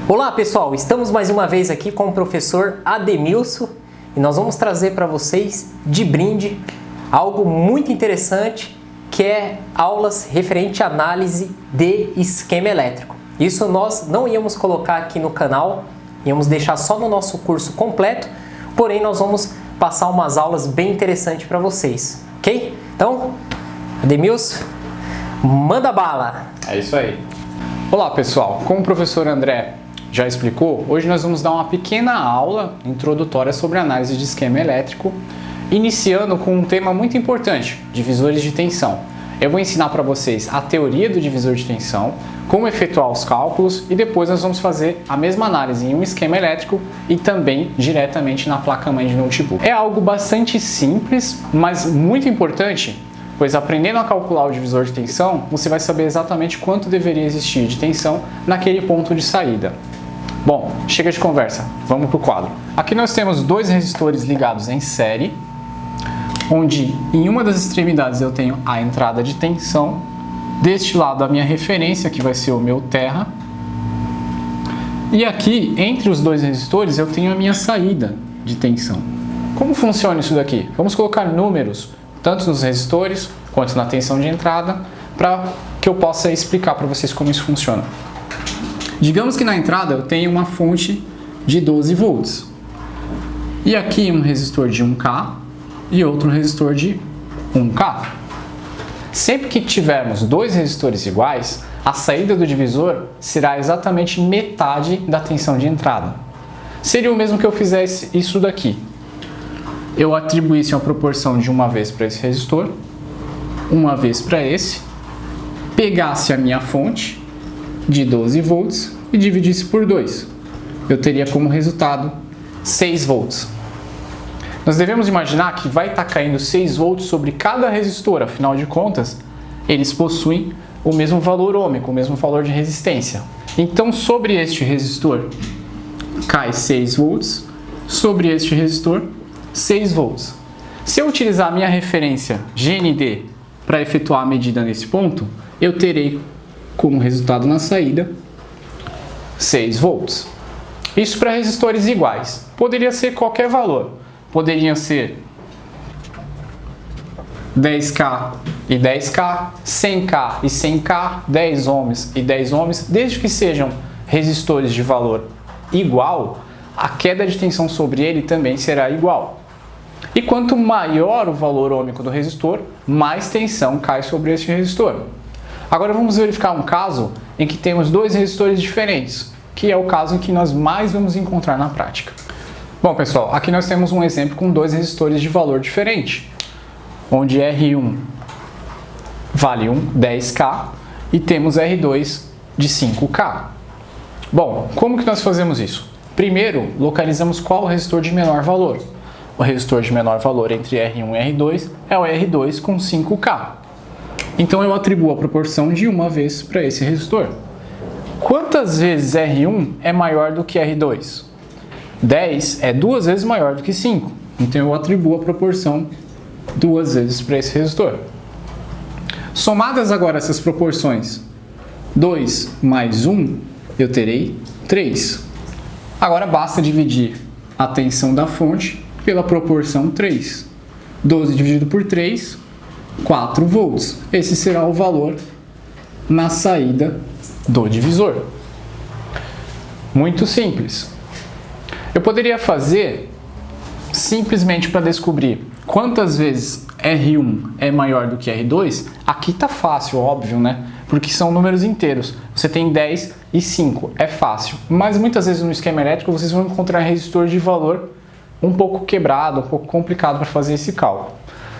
Olá pessoal, estamos mais uma vez aqui com o professor Ademilson e nós vamos trazer para vocês de brinde algo muito interessante que é aulas referente à análise de esquema elétrico. Isso nós não íamos colocar aqui no canal, íamos deixar só no nosso curso completo, porém nós vamos passar umas aulas bem interessantes para vocês, ok? Então, Ademilson, manda bala! É isso aí. Olá pessoal, como o professor André já explicou, hoje nós vamos dar uma pequena aula introdutória sobre análise de esquema elétrico, iniciando com um tema muito importante, divisores de tensão. Eu vou ensinar para vocês a teoria do divisor de tensão, como efetuar os cálculos e depois nós vamos fazer a mesma análise em um esquema elétrico e também diretamente na placa-mãe de notebook. É algo bastante simples, mas muito importante, pois aprendendo a calcular o divisor de tensão, você vai saber exatamente quanto deveria existir de tensão naquele ponto de saída. Bom, chega de conversa, vamos para o quadro. Aqui nós temos dois resistores ligados em série, onde em uma das extremidades eu tenho a entrada de tensão, deste lado a minha referência, que vai ser o meu terra, e aqui entre os dois resistores eu tenho a minha saída de tensão. Como funciona isso daqui? Vamos colocar números, tanto nos resistores quanto na tensão de entrada, para que eu possa explicar para vocês como isso funciona. Digamos que na entrada eu tenho uma fonte de 12 volts. E aqui um resistor de 1K e outro resistor de 1K. Sempre que tivermos dois resistores iguais, a saída do divisor será exatamente metade da tensão de entrada. Seria o mesmo que eu fizesse isso daqui. Eu atribuísse uma proporção de uma vez para esse resistor, uma vez para esse, pegasse a minha fonte de 12 volts e dividisse por 2. Eu teria como resultado 6 volts. Nós devemos imaginar que vai estar caindo 6 volts sobre cada resistor, afinal de contas, eles possuem o mesmo valor ôhmico, o mesmo valor de resistência. Então, sobre este resistor, cai 6 volts, sobre este resistor, 6 volts. Se eu utilizar a minha referência GND para efetuar a medida nesse ponto, eu terei como resultado na saída 6 volts. Isso para resistores iguais. Poderia ser qualquer valor. Poderia ser 10K e 10K, 100K e 100K, 10 ohms e 10 ohms, desde que sejam resistores de valor igual, a queda de tensão sobre ele também será igual. E quanto maior o valor ôhmico do resistor, mais tensão cai sobre este resistor. Agora vamos verificar um caso em que temos dois resistores diferentes, que é o caso em que nós mais vamos encontrar na prática. Bom pessoal, aqui nós temos um exemplo com dois resistores de valor diferente, onde R1 vale 10K e temos R2 de 5K. Bom, como que nós fazemos isso? Primeiro, localizamos qual o resistor de menor valor. O resistor de menor valor entre R1 e R2 é o R2 com 5K. Então eu atribuo a proporção de uma vez para esse resistor. Quantas vezes R1 é maior do que R2? 10 é 2 vezes maior do que 5. Então eu atribuo a proporção 2 vezes para esse resistor. Somadas agora essas proporções, 2 mais 1, eu terei 3. Agora basta dividir a tensão da fonte pela proporção 3. 12 dividido por 3, 4 volts. Esse será o valor na saída do divisor. Muito simples. Eu poderia fazer simplesmente para descobrir quantas vezes R1 é maior do que R2. Aqui está fácil, óbvio, né? Porque são números inteiros. Você tem 10 e 5, é fácil. Mas muitas vezes no esquema elétrico vocês vão encontrar resistor de valor um pouco quebrado, um pouco complicado para fazer esse cálculo.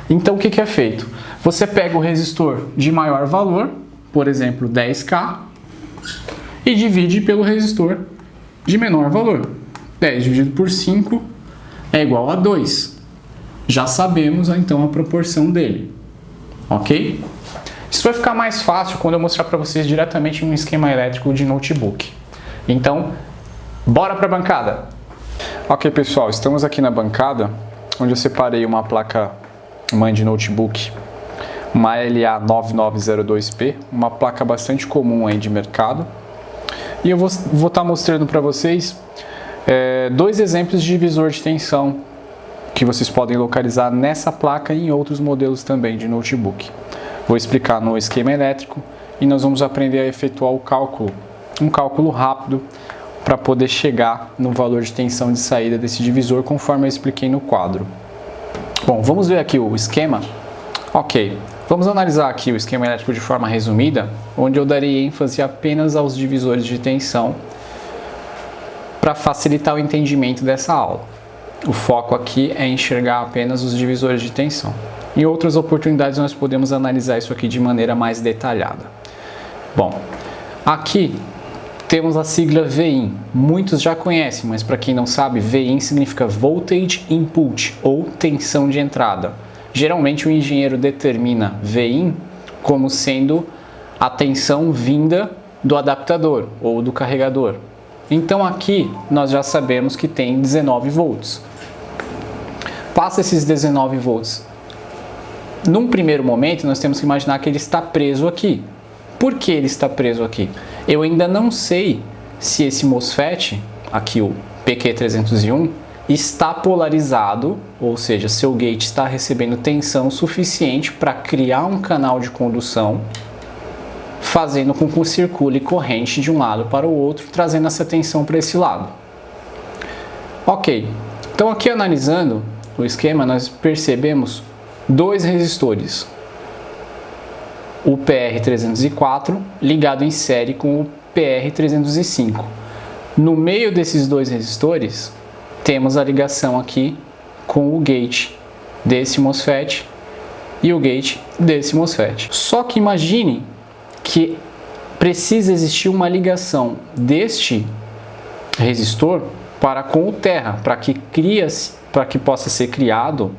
Então o que é feito? Você pega o resistor de maior valor, por exemplo 10K, e divide pelo resistor de menor valor. 10 dividido por 5 é igual a 2. Já sabemos então a proporção dele. Ok? Isso vai ficar mais fácil quando eu mostrar para vocês diretamente um esquema elétrico de notebook. Então, bora para a bancada! Ok pessoal, estamos aqui na bancada, onde eu separei uma placa-mãe de notebook, uma LA9902P, uma placa bastante comum aí de mercado. E eu vou estar mostrando para vocês dois exemplos de divisor de tensão que vocês podem localizar nessa placa e em outros modelos também de notebook. Vou explicar no esquema elétrico e nós vamos aprender a efetuar o cálculo, um cálculo rápido para poder chegar no valor de tensão de saída desse divisor conforme eu expliquei no quadro. Bom, vamos ver aqui o esquema. Ok, vamos analisar aqui o esquema elétrico de forma resumida, onde eu darei ênfase apenas aos divisores de tensão para facilitar o entendimento dessa aula. O foco aqui é enxergar apenas os divisores de tensão. Em outras oportunidades nós podemos analisar isso aqui de maneira mais detalhada. Bom, aqui temos a sigla VIN. Muitos já conhecem, mas para quem não sabe, VIN significa Voltage Input ou tensão de entrada. Geralmente o engenheiro determina VIN como sendo a tensão vinda do adaptador ou do carregador. Então aqui nós já sabemos que tem 19 volts. Passa esses 19 volts. Num primeiro momento nós temos que imaginar que ele está preso aqui. Por que ele está preso aqui? Eu ainda não sei se esse MOSFET, aqui o PQ301, está polarizado, ou seja, seu gate está recebendo tensão suficiente para criar um canal de condução, fazendo com que circule corrente de um lado para o outro, trazendo essa tensão para esse lado. Ok, então aqui analisando o esquema, nós percebemos dois resistores. O PR304 ligado em série com o PR305. No meio desses dois resistores, temos a ligação aqui com o gate desse MOSFET e o gate desse MOSFET. Só que imagine que precisa existir uma ligação deste resistor para com o terra, para que possa ser criado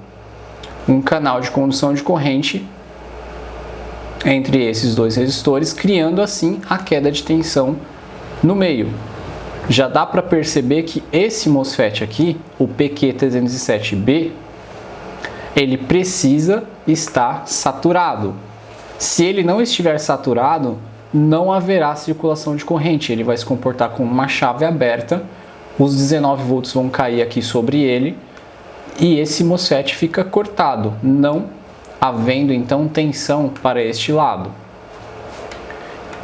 um canal de condução de corrente entre esses dois resistores, criando assim a queda de tensão no meio. Já dá para perceber que esse MOSFET aqui, o PQ307B, ele precisa estar saturado. Se ele não estiver saturado, não haverá circulação de corrente. Ele vai se comportar como uma chave aberta, os 19 volts vão cair aqui sobre ele e esse MOSFET fica cortado, não havendo então tensão para este lado.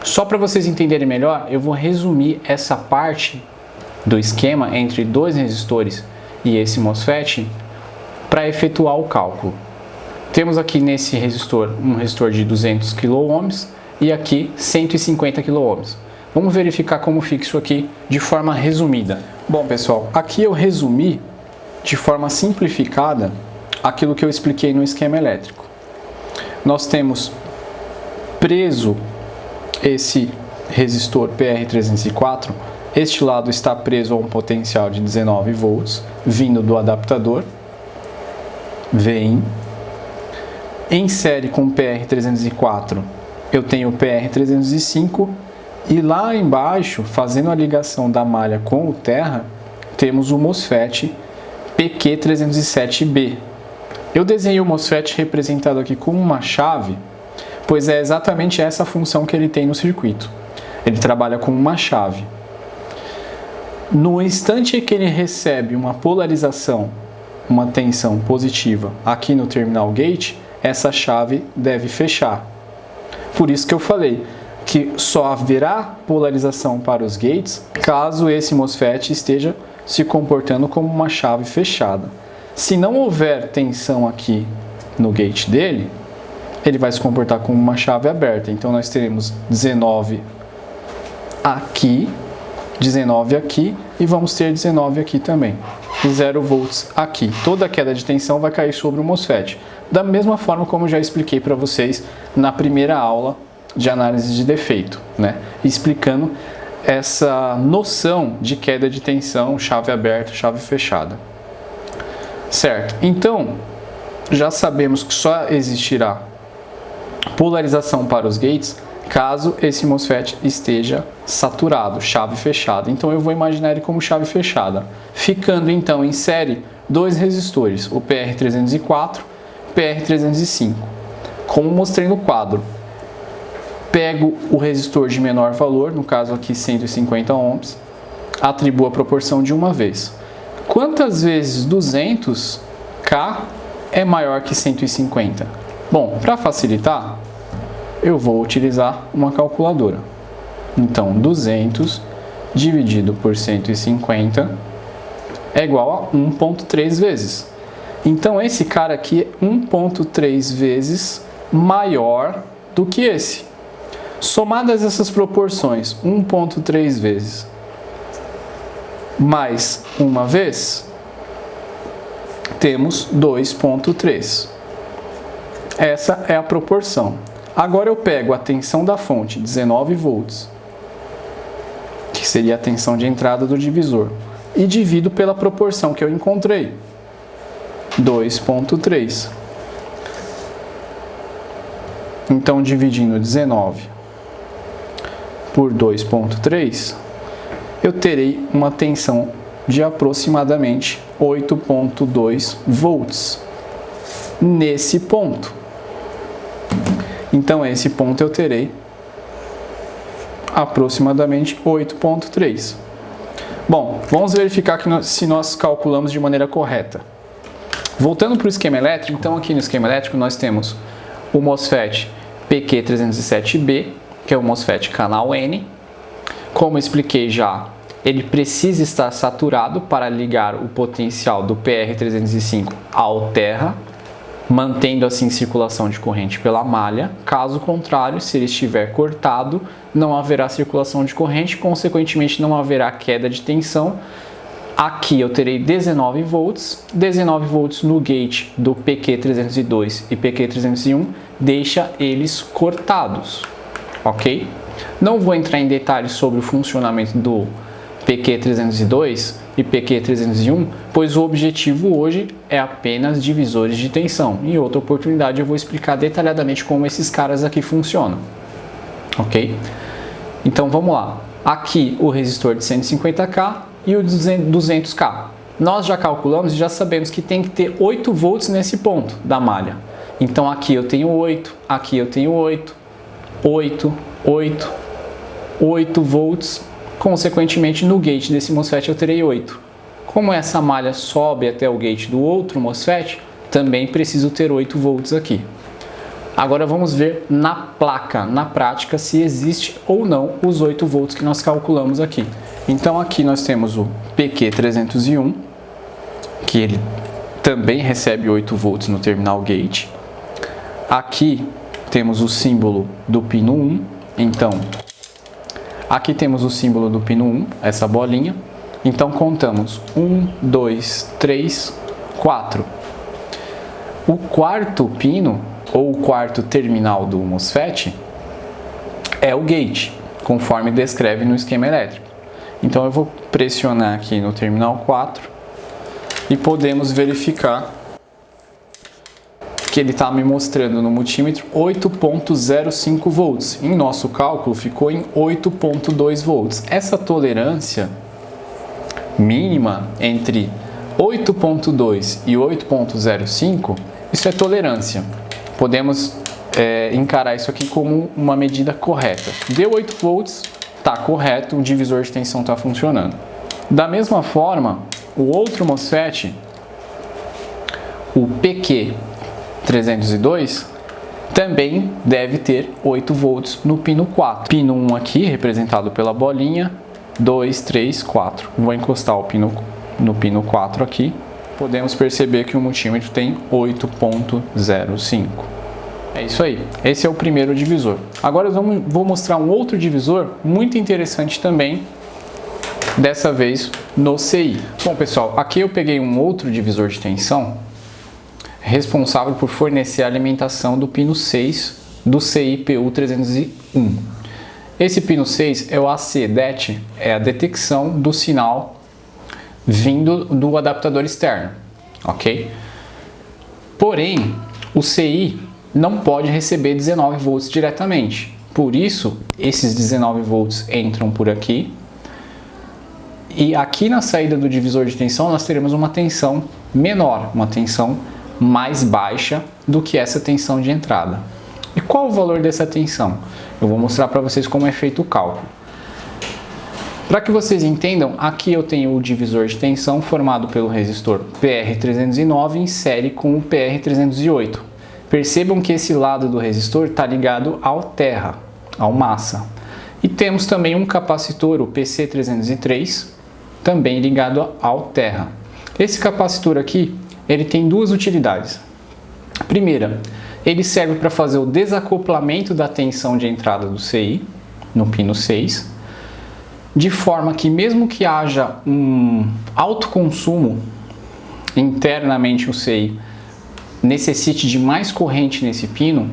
Só para vocês entenderem melhor, eu vou resumir essa parte do esquema entre dois resistores e esse MOSFET para efetuar o cálculo. Temos aqui nesse resistor um resistor de 200 kΩ e aqui 150 kΩ. Vamos verificar como fica isso aqui de forma resumida. Bom pessoal, aqui eu resumi de forma simplificada aquilo que eu expliquei no esquema elétrico. Nós temos preso esse resistor PR304, este lado está preso a um potencial de 19 volts, vindo do adaptador VIN. Em série com o PR304, eu tenho o PR305 e lá embaixo, fazendo a ligação da malha com o terra, temos o MOSFET PQ307B. Eu desenhei o MOSFET representado aqui com uma chave, pois é exatamente essa a função que ele tem no circuito. Ele trabalha com uma chave. No instante que ele recebe uma polarização, uma tensão positiva aqui no terminal gate, essa chave deve fechar. Por isso que eu falei que só haverá polarização para os gates caso esse MOSFET esteja se comportando como uma chave fechada. Se não houver tensão aqui no gate dele, ele vai se comportar como uma chave aberta. Então nós teremos 19 aqui, 19 aqui e vamos ter 19 aqui também. 0 volts aqui. Toda a queda de tensão vai cair sobre o MOSFET. Da mesma forma como já expliquei para vocês na primeira aula de análise de defeito, né? Explicando essa noção de queda de tensão, chave aberta, chave fechada. Certo? Então, já sabemos que só existirá polarização para os gates caso esse MOSFET esteja saturado, chave fechada. Então eu vou imaginar ele como chave fechada, ficando então em série dois resistores, o PR304 e o PR305, como mostrei no quadro. pego o resistor de menor valor, no caso aqui 150 ohms, atribuo a proporção de uma vez. Quantas vezes 200K é maior que 150? Bom, para facilitar, eu vou utilizar uma calculadora. Então, 200 dividido por 150 é igual a 1,3 vezes. Então, esse cara aqui é 1,3 vezes maior do que esse. Somadas essas proporções, 1,3 vezes mais uma vez, temos 2,3. Essa é a proporção. Agora eu pego a tensão da fonte, 19 volts, que seria a tensão de entrada do divisor, e divido pela proporção que eu encontrei, 2,3. Então, dividindo 19 por 2,3, eu terei uma tensão de aproximadamente 8,2 volts nesse ponto. Então, esse ponto eu terei aproximadamente 8,3. Bom, vamos verificar se nós calculamos de maneira correta. Voltando para o esquema elétrico, então aqui no esquema elétrico nós temos o MOSFET PQ307B, que é o MOSFET canal N. Como eu expliquei já, ele precisa estar saturado para ligar o potencial do PR305 ao terra, mantendo assim circulação de corrente pela malha. Caso contrário, se ele estiver cortado, não haverá circulação de corrente, consequentemente não haverá queda de tensão. Aqui eu terei 19 volts no gate do PQ302 e PQ301, deixa eles cortados, ok? Não vou entrar em detalhes sobre o funcionamento do PQ302 e PQ301, pois o objetivo hoje é apenas divisores de tensão. Em outra oportunidade eu vou explicar detalhadamente como esses caras aqui funcionam, ok? Então vamos lá. Aqui o resistor de 150K e o 200K. Nós já calculamos e já sabemos que tem que ter 8 volts nesse ponto da malha. Então aqui eu tenho 8, aqui eu tenho 8, 8, 8, 8 volts. Consequentemente, no gate desse MOSFET eu terei 8. Como essa malha sobe até o gate do outro MOSFET, também preciso ter 8 volts aqui. Agora vamos ver na placa, na prática, se existe ou não os 8 volts que nós calculamos aqui. Então aqui nós temos o PQ301, que ele também recebe 8 volts no terminal gate. Aqui temos o símbolo do pino 1, então aqui temos o símbolo do pino 1, essa bolinha. Então contamos 1, 2, 3, 4. O quarto pino, ou o quarto terminal do MOSFET, é o gate, conforme descreve no esquema elétrico. Então eu vou pressionar aqui no terminal 4 e podemos verificar que ele está me mostrando no multímetro 8,05 volts. Em nosso cálculo ficou em 8,2 volts. Essa tolerância mínima entre 8,2 e 8,05, isso é tolerância. Podemos encarar isso aqui como uma medida correta. Deu 8 volts, está correto, o divisor de tensão está funcionando. Da mesma forma, o outro MOSFET, o PQ302, também deve ter 8 volts no pino 4. Pino 1 aqui, representado pela bolinha, 2, 3, 4. Vou encostar o pino no pino 4 aqui. Podemos perceber que o multímetro tem 8,05. É isso aí. Esse é o primeiro divisor. Agora eu vou mostrar um outro divisor muito interessante também, dessa vez no CI. Bom, pessoal, aqui eu peguei um outro divisor de tensão responsável por fornecer a alimentação do pino 6 do CI-PU301. Esse pino 6 é o AC-DET, é a detecção do sinal vindo do adaptador externo, ok? Porém, o CI não pode receber 19 volts diretamente. Por isso, esses 19 volts entram por aqui. E aqui na saída do divisor de tensão, nós teremos uma tensão menor, uma tensão mais baixa do que essa tensão de entrada. E qual o valor dessa tensão? Eu vou mostrar para vocês como é feito o cálculo. Para que vocês entendam, aqui eu tenho o divisor de tensão formado pelo resistor PR309 em série com o PR308. Percebam que esse lado do resistor está ligado ao terra, ao massa. E temos também um capacitor, o PC303, também ligado ao terra. Esse capacitor aqui, ele tem duas utilidades. Primeira, ele serve para fazer o desacoplamento da tensão de entrada do CI, no pino 6, de forma que mesmo que haja um alto consumo internamente o CI necessite de mais corrente nesse pino,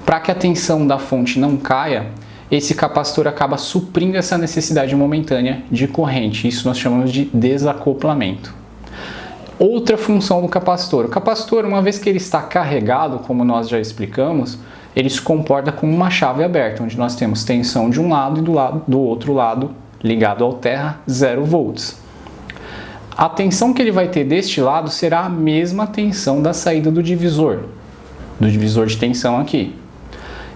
para que a tensão da fonte não caia, esse capacitor acaba suprindo essa necessidade momentânea de corrente. Isso nós chamamos de desacoplamento. Outra função do capacitor. O capacitor, uma vez que ele está carregado, como nós já explicamos, ele se comporta como uma chave aberta, onde nós temos tensão de um lado e do outro lado, ligado ao terra, 0 volts. A tensão que ele vai ter deste lado será a mesma tensão da saída do divisor de tensão aqui.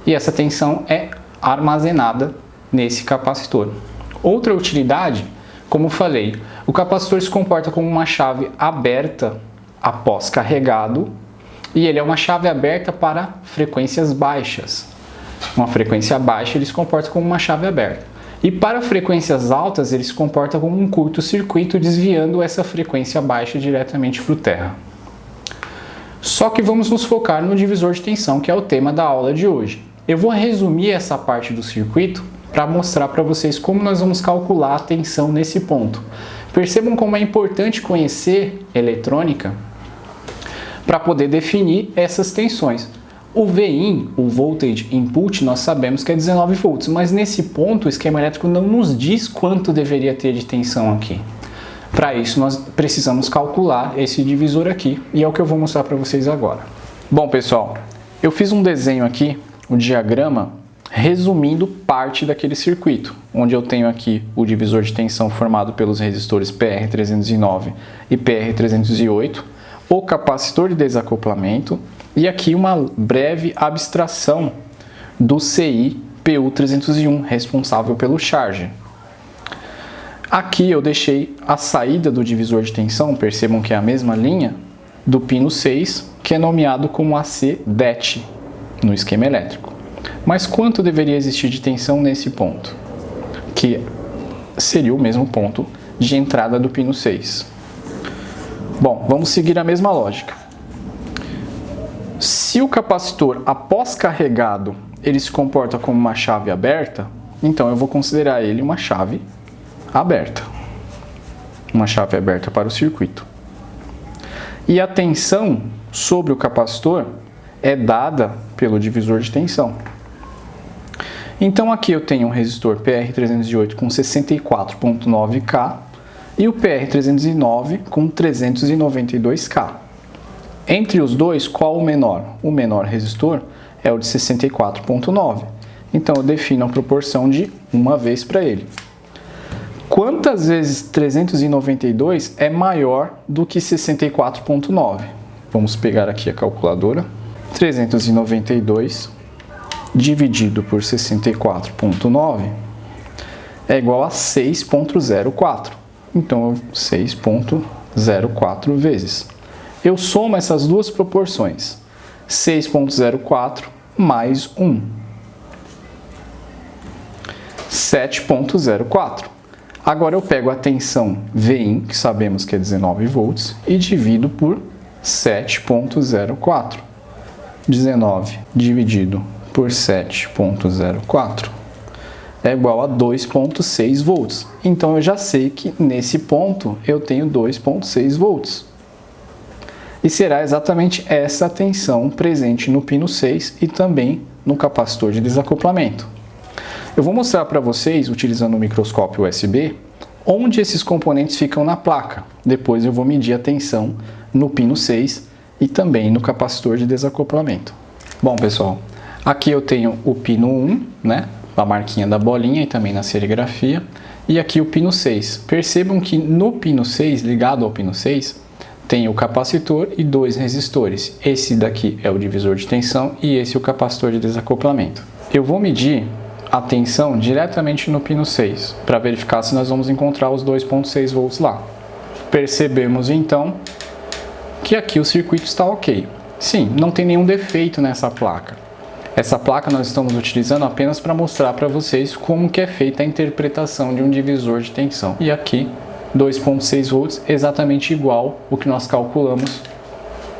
E essa tensão é armazenada nesse capacitor. Outra utilidade, como falei, o capacitor se comporta como uma chave aberta após carregado e ele é uma chave aberta para frequências baixas. Uma frequência baixa ele se comporta como uma chave aberta. E para frequências altas ele se comporta como um curto-circuito desviando essa frequência baixa diretamente para o terra. Só que vamos nos focar no divisor de tensão, que é o tema da aula de hoje. Eu vou resumir essa parte do circuito para mostrar para vocês como nós vamos calcular a tensão nesse ponto. Percebam como é importante conhecer eletrônica para poder definir essas tensões. O VIN, o Voltage Input, nós sabemos que é 19 volts, mas nesse ponto o esquema elétrico não nos diz quanto deveria ter de tensão aqui. Para isso nós precisamos calcular esse divisor aqui e é o que eu vou mostrar para vocês agora. Bom pessoal, eu fiz um desenho aqui, um diagrama, resumindo parte daquele circuito, onde eu tenho aqui o divisor de tensão formado pelos resistores PR309 e PR308, o capacitor de desacoplamento e aqui uma breve abstração do CI PU301, responsável pelo charger. Aqui eu deixei a saída do divisor de tensão, percebam que é a mesma linha, do pino 6, que é nomeado como AC-DET no esquema elétrico. Mas quanto deveria existir de tensão nesse ponto? Que seria o mesmo ponto de entrada do pino 6. Bom, vamos seguir a mesma lógica. Se o capacitor, após carregado, ele se comporta como uma chave aberta, então eu vou considerar ele uma chave aberta. Uma chave aberta para o circuito. E a tensão sobre o capacitor é dada pelo divisor de tensão. Então aqui eu tenho um resistor PR308 com 64.9K e o PR309 com 392K. Entre os dois, qual o menor? O menor resistor é o de 64.9. Então eu defino a proporção de 1 vez para ele. Quantas vezes 392 é maior do que 64.9? Vamos pegar aqui a calculadora. 392 dividido por 64.9 é igual a 6.04. Então, 6.04 vezes. Eu somo essas duas proporções. 6.04 mais 1. 7.04. Agora eu pego a tensão VIN, que sabemos que é 19 volts, e divido por 7.04. 19 dividido por 7.04 é igual a 2.6 volts. Então eu já sei que nesse ponto eu tenho 2.6 volts. E será exatamente essa tensão presente no pino 6 e também no capacitor de desacoplamento. Eu vou mostrar para vocês, utilizando o microscópio USB, onde esses componentes ficam na placa. Depois eu vou medir a tensão no pino 6 e também no capacitor de desacoplamento. Bom pessoal, aqui eu tenho o pino 1, né, a marquinha da bolinha e também na serigrafia, e aqui o pino 6. Percebam que no pino 6, ligado ao pino 6, tem o capacitor e dois resistores. Esse daqui é o divisor de tensão e esse é o capacitor de desacoplamento. Eu vou medir a tensão diretamente no pino 6, para verificar se nós vamos encontrar os 2.6 volts lá. Percebemos então que aqui o circuito está ok. Sim, não tem nenhum defeito nessa placa. Essa placa nós estamos utilizando apenas para mostrar para vocês como que é feita a interpretação de um divisor de tensão. E aqui 2.6 volts, exatamente igual o que nós calculamos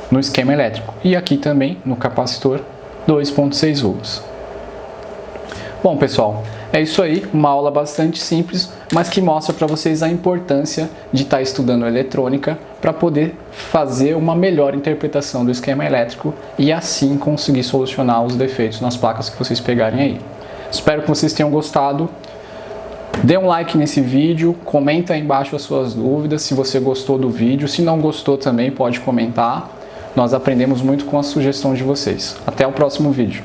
no esquema elétrico. E aqui também no capacitor 2.6 volts. Bom, pessoal, é isso aí, uma aula bastante simples, mas que mostra para vocês a importância de estar estudando eletrônica para poder fazer uma melhor interpretação do esquema elétrico e assim conseguir solucionar os defeitos nas placas que vocês pegarem aí. Espero que vocês tenham gostado. Dê um like nesse vídeo, comenta aí embaixo as suas dúvidas, se você gostou do vídeo. Se não gostou também pode comentar. Nós aprendemos muito com a sugestão de vocês. Até o próximo vídeo.